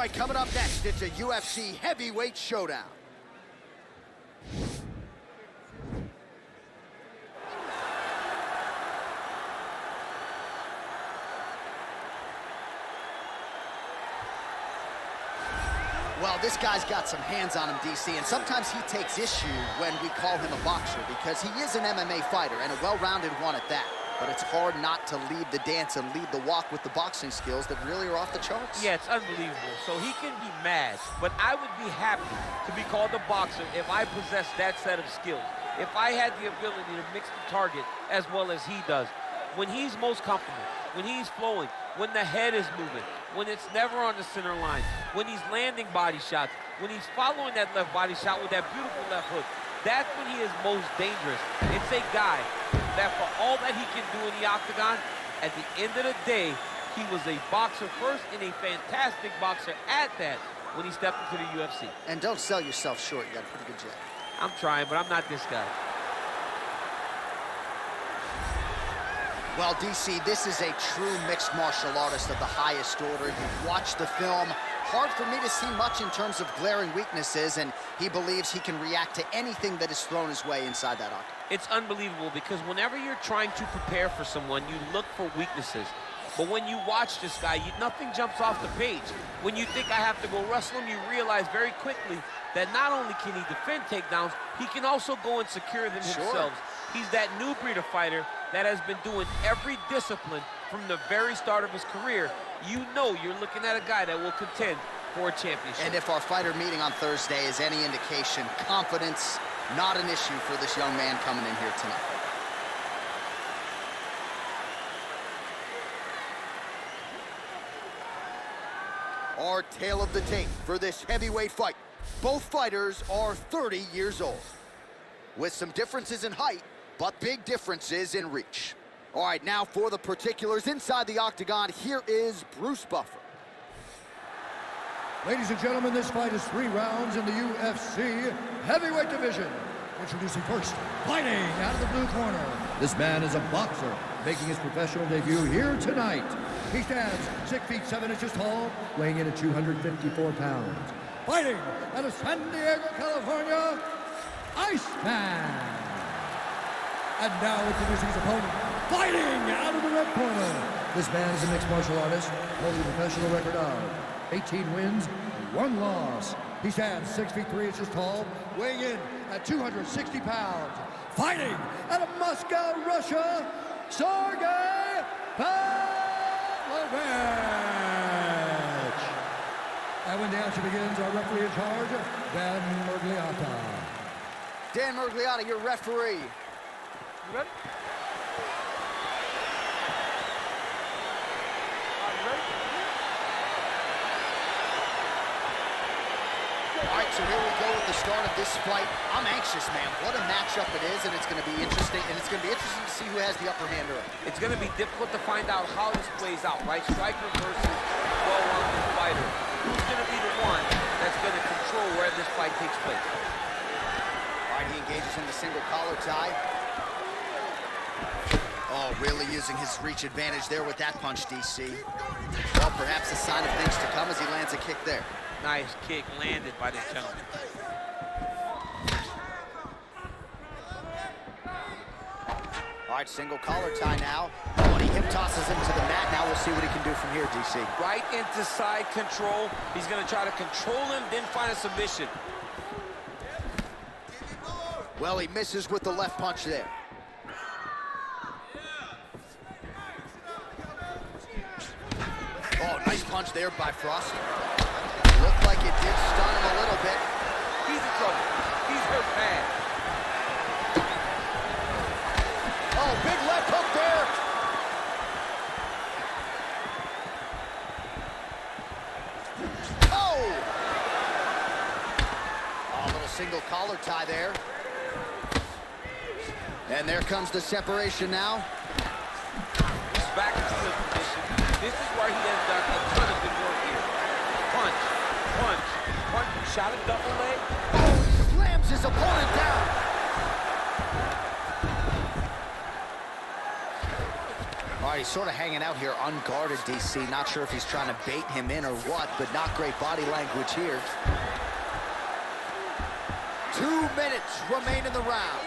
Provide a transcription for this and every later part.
right, coming up next, it's a UFC heavyweight showdown. Well, this guy's got some hands on him, DC, and sometimes he takes issue when we call him a boxer because he is an MMA fighter and a well-rounded one at that. But it's hard not to lead the dance and lead the walk with the boxing skills that really are off the charts. Yeah, it's unbelievable. So he can be mad, but I would be happy to be called a boxer if I possessed that set of skills. If I had the ability to mix the target as well as he does. When he's most comfortable, when he's flowing, when the head is moving, when it's never on the center line, when he's landing body shots, when he's following that left body shot with that beautiful left hook, that's when he is most dangerous. It's a guy that for all that he can do in the octagon, at the end of the day, he was a boxer first and a fantastic boxer at that when he stepped into the UFC. And don't sell yourself short, you got a pretty good jab. I'm trying, but I'm not this guy. Well, DC, this is a true mixed martial artist of the highest order. You've watched the film. Hard for me to see much in terms of glaring weaknesses, and he believes he can react to anything that is thrown his way inside that octagon. It's unbelievable because whenever you're trying to prepare for someone, you look for weaknesses. But when you watch this guy, nothing jumps off the page. When you think I have to go wrestle him, you realize very quickly that not only can he defend takedowns, he can also go and secure them himself. He's that new breed of fighter that has been doing every discipline from the very start of his career. You know you're looking at a guy that will contend for a championship. And if our fighter meeting on Thursday is any indication, confidence, not an issue for this young man coming in here tonight. Our tale of the tape for this heavyweight fight. Both fighters are 30 years old, with some differences in height, but big differences in reach. All right, now for the particulars inside the octagon, here is Bruce Buffer. Ladies and gentlemen, this fight is 3 rounds in the UFC heavyweight division. Introducing first, fighting out of the blue corner. This man is a boxer, making his professional debut here tonight. He stands 6 feet 7 inches tall, weighing in at 254 pounds. Fighting out of San Diego, California, Iceman. And now introducing his opponent, fighting out of the red corner. This man is a mixed martial artist, holding a professional record of 18 wins, 1 loss. He stands 6 feet 3 inches tall, weighing in at 260 pounds. Fighting out of Moscow, Russia, Sergei Pavlovich. And when the action begins, our referee in charge, Dan Murgliata. Dan Murgliata, your referee. You ready? All right, so here we go with the start of this fight. I'm anxious, man. What a matchup it is, and it's going to be interesting. And it's going to be interesting to see who has the upper hand early. It's going to be difficult to find out how this plays out, right? Striker versus well-rounded fighter. Who's going to be the one that's going to control where this fight takes place? All right, he engages in the single collar tie. Oh, really using his reach advantage there with that punch, DC. Well, perhaps a sign of things to come as he lands a kick there. Nice kick landed by this gentleman. All right, single collar tie now. Oh, and he hip tosses him to the mat. Now we'll see what he can do from here, DC. Right into side control. He's going to try to control him, then find a submission. Well, he misses with the left punch there. Oh, nice punch there by Frost. Looked like it did stun him a little bit. He's in trouble. He's hurt bad. Oh, big left hook there. Oh! Oh, a little single collar tie there. And there comes the separation now. He's back into the position. This is where he has done a ton of good work here. Punch, punch, punch. Shot a double leg. Oh, he slams his opponent down. All All right, he's sort of hanging out here unguarded, DC. Not sure if he's trying to bait him in or what, but not great body language here. 2 minutes remain in the round.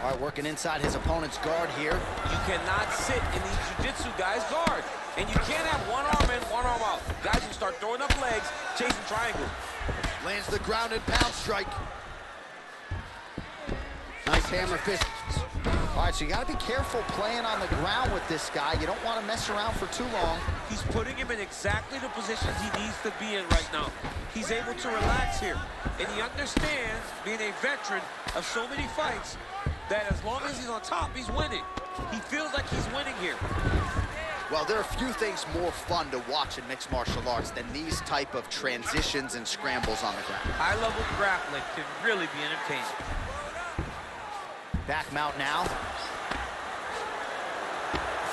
All right, working inside his opponent's guard here. You cannot sit in these jiu-jitsu guys' guard. And you can't have one arm in, one arm out. Guys will start throwing up legs, chasing triangle. Lands the ground and pound strike. Nice hammer fist. All right, so you got to be careful playing on the ground with this guy. You don't want to mess around for too long. He's putting him in exactly the positions he needs to be in right now. He's able to relax here. And he understands, being a veteran of so many fights, that as long as he's on top, he's winning. He feels like he's winning here. Well, there are few things more fun to watch in mixed martial arts than these type of transitions and scrambles on the ground. High-level grappling can really be entertaining. Back mount now.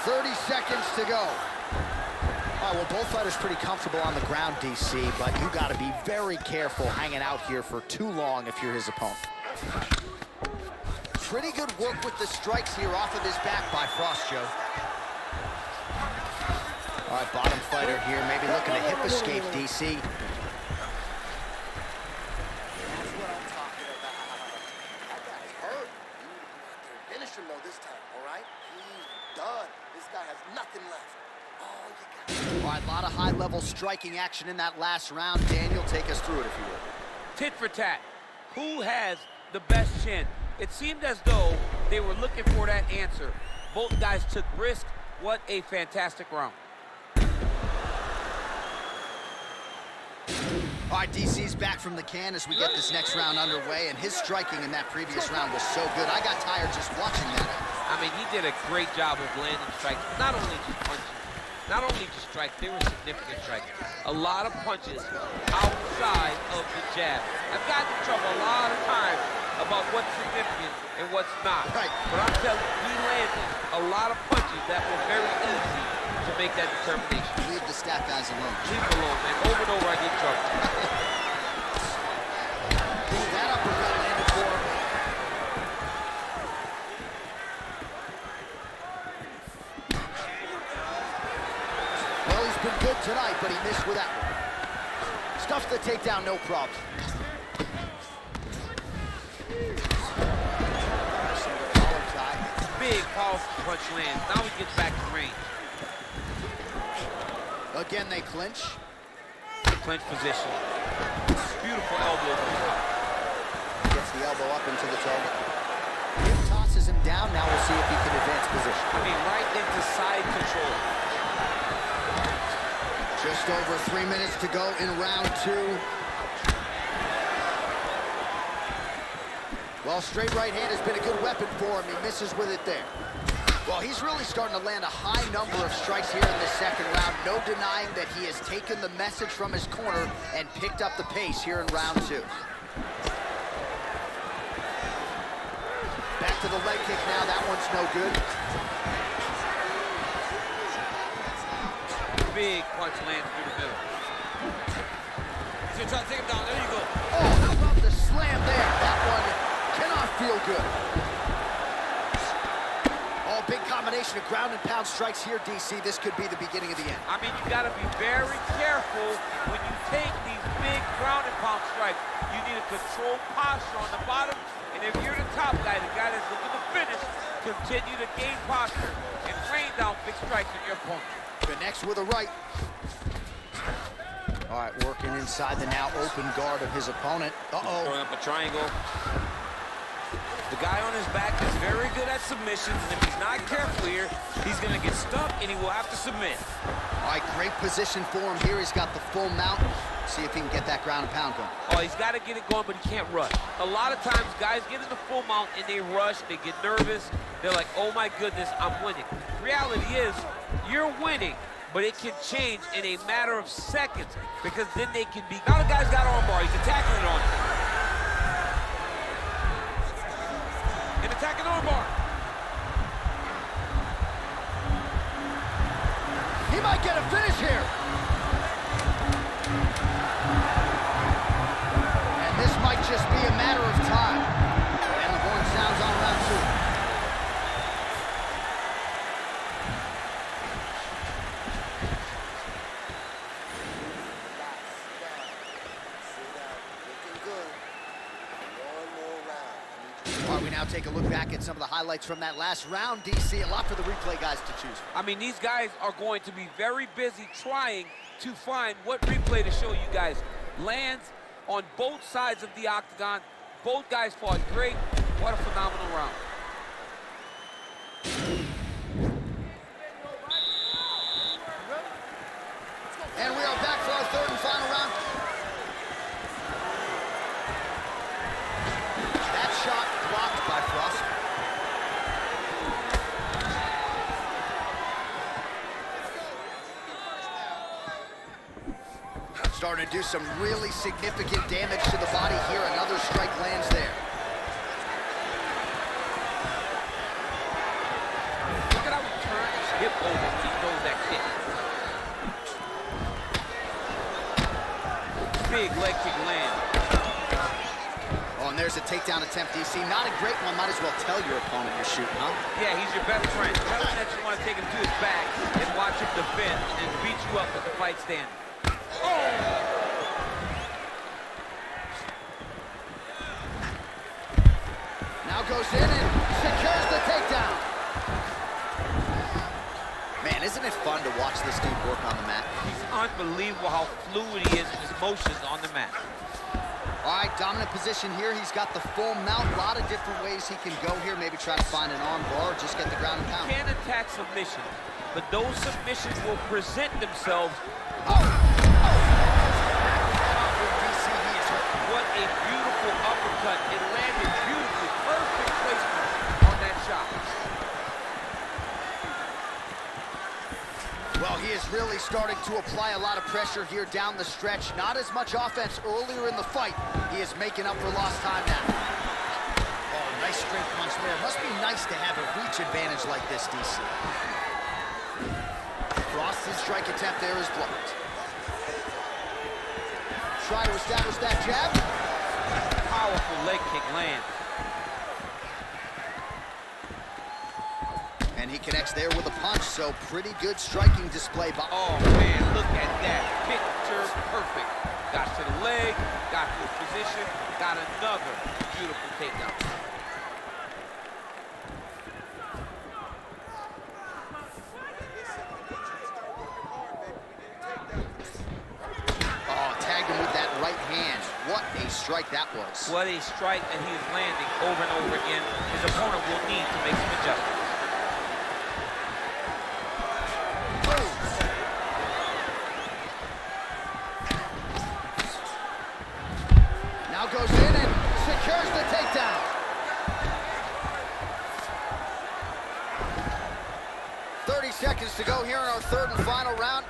30 seconds to go. All right, well, both fighters pretty comfortable on the ground, DC, but you got to be very careful hanging out here for too long if you're his opponent. Pretty good work with the strikes here off of his back by Frost, Joe. All right, bottom fighter here, maybe looking to hip escape, DC. That's what I'm talking about. That guy's hurt. You finish him though this time, all right? He's done. This guy has nothing left. Oh, you got. All right, a lot of high-level striking action in that last round. Daniel, take us through it, if you will. Tit for tat. Who has the best chin? It seemed as though they were looking for that answer. Both guys took risk. What a fantastic round. All right, DC's back from the can as we get this next round underway, and his striking in that previous round was so good. I got tired just watching that. I mean, he did a great job of landing strikes. Not only just punches, not only just strikes, they were significant strikes. A lot of punches outside of the jab. I've gotten in trouble a lot of times about what's significant and what's not. Right. But I'm telling you, he landed a lot of punches that were very easy to make that determination. Leave the stat guys alone. Leave him alone, man. Over and over, I get in trouble. That uppercut landed for him. Well, he's been good tonight, but he missed with that one. Stuffed the takedown, no problem. Big, powerful punch lands. Now he gets back to range. Again, they clinch. Clinch position. Beautiful elbow. Gets the elbow up into the toe. Hip tosses him down. Now we'll see if he can advance position. I mean, right into side control. Just over 3 minutes to go in round 2. Well, straight right hand has been a good weapon for him. He misses with it there. Well, he's really starting to land a high number of strikes here in the second round. No denying that he has taken the message from his corner and picked up the pace here in round 2. Back to the leg kick now. That one's no good. Big punch lands through the middle. He's gonna try to take him down. There you go. Oh, how about the slam there? That one cannot feel good. Oh, big combination of ground and pound strikes here, DC. This could be the beginning of the end. I mean, you gotta be very careful when you take these big ground and pound strikes. You need a controlled posture on the bottom, and if you're the top guy, the guy that's looking to finish, continue to gain posture and rain down big strikes on your opponent. Connects with a right. All right, working inside the now open guard of his opponent. Uh-oh. Throwing up a triangle. The guy on his back is very good at submissions, and if he's not careful here, he's gonna get stuck and he will have to submit. All right, great position for him here. He's got the full mount. See if he can get that ground and pound going. Oh, he's got to get it going, but he can't rush. A lot of times, guys get in the full mount and they rush, they get nervous. They're like, oh my goodness, I'm winning. Reality is, you're winning, but it can change in a matter of seconds because then they can be. Now the guy's got armbar, he's attacking it on him. And attacking armbar. He might get a finish here. And this might just be a matter of time. And the horn sounds on round All right, we now take a look back at some of the highlights from that last round, DC. A lot for the replay guys to choose from. I mean, these guys are going to be very busy trying to find what replay to show you guys. Lands on both sides of the octagon. Both guys fought great. What a phenomenal round. And we are back for our third and final round. That shot blocked by Frost. Starting to do some really significant damage to the body here. Another strike lands there. Look at how he turns his hip over when he throws that kick. Big leg kick land. Oh, and there's a takedown attempt, DC. Not a great one. Might as well tell your opponent you're shooting, huh? Yeah, he's your best friend. Tell him that you want to take him to his back and watch him defend and beat you up with the fight stand. Now goes in and secures the takedown. Man, isn't it fun to watch this dude work on the mat? He's unbelievable how fluid he is in his motions on the mat. All right, dominant position here. He's got the full mount. A lot of different ways he can go here. Maybe try to find an arm bar or just get the ground and pound. He can attack submissions, but those submissions will present themselves. What a beautiful uppercut. It landed beautifully. Perfect placement on that shot. Well, he is really starting to apply a lot of pressure here down the stretch. Not as much offense earlier in the fight. He is making up for lost time now. Oh, nice straight punch there. Must be nice to have a reach advantage like this, DC. Frost's strike attempt there is blocked. Try to establish that jab. Powerful leg kick lands. And he connects there with a punch, so pretty good striking display by... Oh, man, look at that. Picture perfect. Got to the leg, got to his position, got another beautiful takedown. Oh, tagged him with that right hand. What a strike that was. What a strike that he is landing over and over again. His opponent will need to make some adjustments. Now goes in and secures the takedown. Seconds to go here in our third and final round.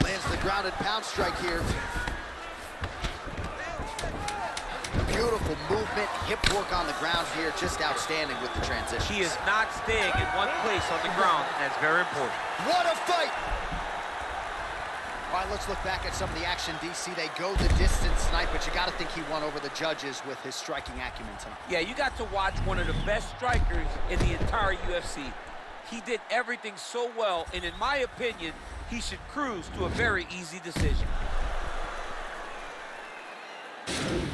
Lands the grounded pound strike here. Beautiful movement, hip work on the ground here, just outstanding with the transition. He is not staying in one place on the ground, and that's very important. What a fight! All right, let's look back at some of the action, DC. They go the distance tonight, but you got to think he won over the judges with his striking acumen tonight. Yeah, you got to watch one of the best strikers in the entire UFC. He did everything so well, and in my opinion, he should cruise to a very easy decision.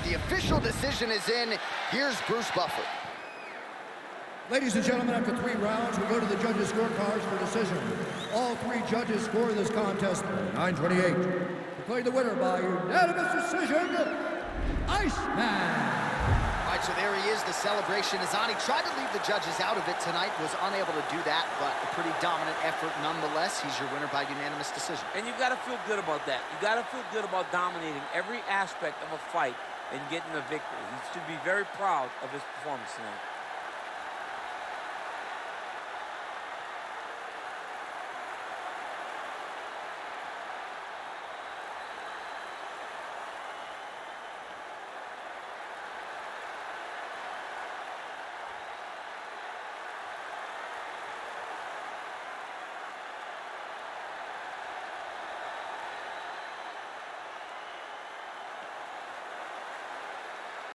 The official decision is in. Here's Bruce Buffer. Ladies and gentlemen, after 3 rounds, we go to the judges' scorecards for decision. All 3 judges score this contest 928. Declared the winner by unanimous decision, Iceman. All right, so there he is. The celebration is on. He tried to leave the judges out of it tonight, was unable to do that, but a pretty dominant effort nonetheless. He's your winner by unanimous decision. And you got to feel good about that. You got to feel good about dominating every aspect of a fight and getting a victory. He should be very proud of his performance tonight.